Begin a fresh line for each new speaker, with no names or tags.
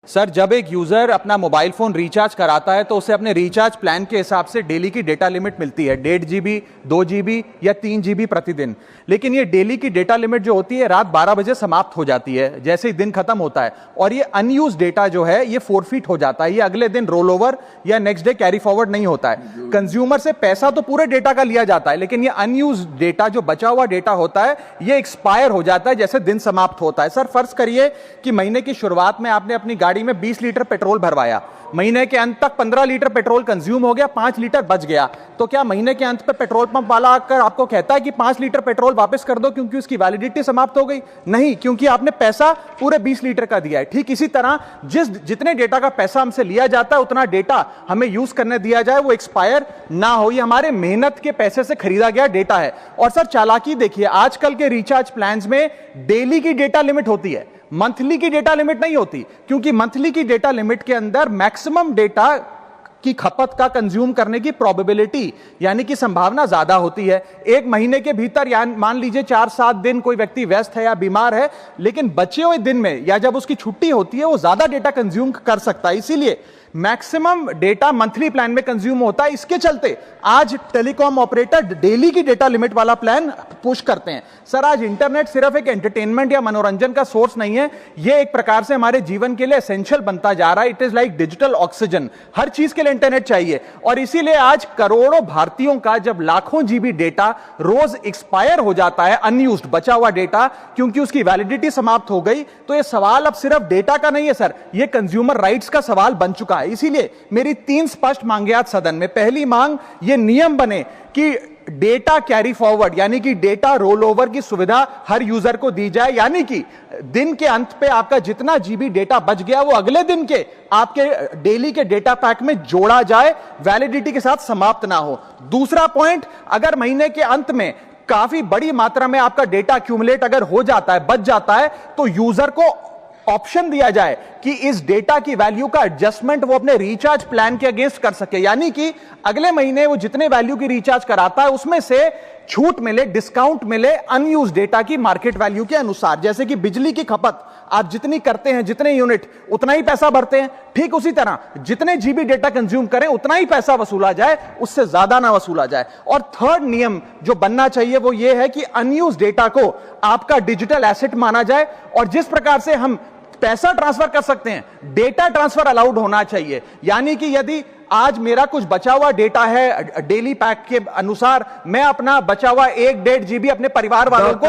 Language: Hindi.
सर, जब एक यूजर अपना मोबाइल फोन रिचार्ज कराता है तो उसे अपने रिचार्ज प्लान के हिसाब से डेली की डेटा लिमिट मिलती है, 1.5 GB, 2 GB या 3 GB प्रतिदिन। लेकिन ये डेली की डेटा लिमिट जो होती है रात 12 बजे समाप्त हो जाती है, जैसे ही दिन खत्म होता है, और ये अनयूज डेटा जो है ये फोरफिट हो जाता है, ये अगले दिन रोल ओवर या नेक्स्ट डे कैरी फॉरवर्ड नहीं होता है। कंज्यूमर से पैसा तो पूरे डेटा का लिया जाता है, लेकिन ये अनयूज डेटा, जो बचा हुआ डेटा होता है, ये एक्सपायर हो जाता है जैसे दिन समाप्त होता है। सर, फर्ज करिए कि महीने की शुरुआत में आपने अपनी गाड़ी में 20 लीटर पेट्रोल भरवाया, महीने के अंत तक 15 लीटर पेट्रोल कंज्यूम हो गया, 5 लीटर बच गया, तो क्या महीने के अंत पे पेट्रोल पंप वाला आकर आपको कहता है कि 5 लीटर पेट्रोल वापस कर दो क्योंकि उसकी वैलिडिटी समाप्त हो गई? नहीं, क्योंकि आपने पैसा पूरे 20 लीटर का दिया है। ठीक इसी तरह जितने डेटा का पैसा हमसे लिया जाता है उतना डेटा हमें यूज करने दिया जाए, वो एक्सपायर ना हो। ये हमारे मेहनत के पैसे से खरीदा गया डेटा है। और सर, चालाकी देखिए, आजकल के रिचार्ज प्लान्स में डेली की डेटा लिमिट होती है, मंथली की डेटा लिमिट नहीं होती, क्योंकि मंथली की डेटा लिमिट के अंदर मैक्सिमम डेटा की खपत का कंज्यूम करने की प्रोबेबिलिटी यानी कि संभावना ज्यादा होती है। एक महीने के भीतर या मान लीजिए 4-7 दिन कोई व्यक्ति व्यस्त है या बीमार है, लेकिन बचे हुए दिन में या जब उसकी छुट्टी होती है वो ज्यादा डेटा कंज्यूम कर सकता है, इसीलिए मैक्सिमम डेटा मंथली प्लान में कंज्यूम होता है। इसके चलते आज टेलीकॉम ऑपरेटर डेली की डेटा लिमिट वाला प्लान पुश करते हैं। सर, आज इंटरनेट सिर्फ एक एंटरटेनमेंट या मनोरंजन का सोर्स नहीं है, यह एक प्रकार से हमारे जीवन के लिए एसेंशियल बनता जा रहा है। It is like digital oxygen, हर चीज के लिए इंटरनेट चाहिए। और इसीलिए आज करोड़ों भारतीयों का जब लाखों जीबी डेटा रोज एक्सपायर हो जाता है, अनयूज्ड बचा हुआ डेटा, क्योंकि उसकी वैलिडिटी समाप्त हो गई, तो यह सवाल अब सिर्फ डेटा का नहीं है सर, यह कंज्यूमर राइट्स का सवाल बन चुका है। इसीलिए मेरी 3 स्पष्ट मांगे आज सदन में। पहली मांग, ये नियम बने कि डेटा कैरी फॉरवर्ड यानी कि डेटा रोल ओवर की सुविधा हर यूजर को दी जाए, यानी कि दिन के अंत पे आपका जितना जीबी डेटा बच गया वो अगले दिन के आपके डेली के डेटा पैक में जोड़ा जाए, वैलिडिटी के साथ समाप्त ना हो। दूसरा पॉइंट, अगर महीने के अंत में काफी बड़ी मात्रा में आपका डेटा एक्यूमुलेट अगर हो जाता है, बच जाता है, तो यूजर को ऑप्शन दिया जाए कि इस डेटा की वैल्यू का एडजस्टमेंट वो अपने रिचार्ज प्लान के अगेंस्ट कर सके, यानी कि अगले महीने वो जितने वैल्यू की रिचार्ज कराता है उसमें से छूट मिले, डिस्काउंट मिले अनयूज डेटा की मार्केट वैल्यू के अनुसार। जैसे कि बिजली की खपत आप जितनी करते हैं, जितने यूनिट, उतना ही पैसा भरते हैं, ठीक उसी तरह जितने जीबी डेटा कंज्यूम करें उतना ही पैसा वसूला जाए, उससे ज्यादा ना वसूला जाए। और थर्ड नियम जो बनना चाहिए वो ये है कि अनयूज डेटा को आपका डिजिटल एसेट माना जाए, और जिस प्रकार से हम पैसा ट्रांसफर कर सकते हैं, डेटा ट्रांसफर अलाउड होना चाहिए। यानी कि यदि आज मेरा कुछ बचा हुआ डेटा है डेली पैक के अनुसार, मैं अपना बचा हुआ 1-1.5 GB अपने परिवार वालों को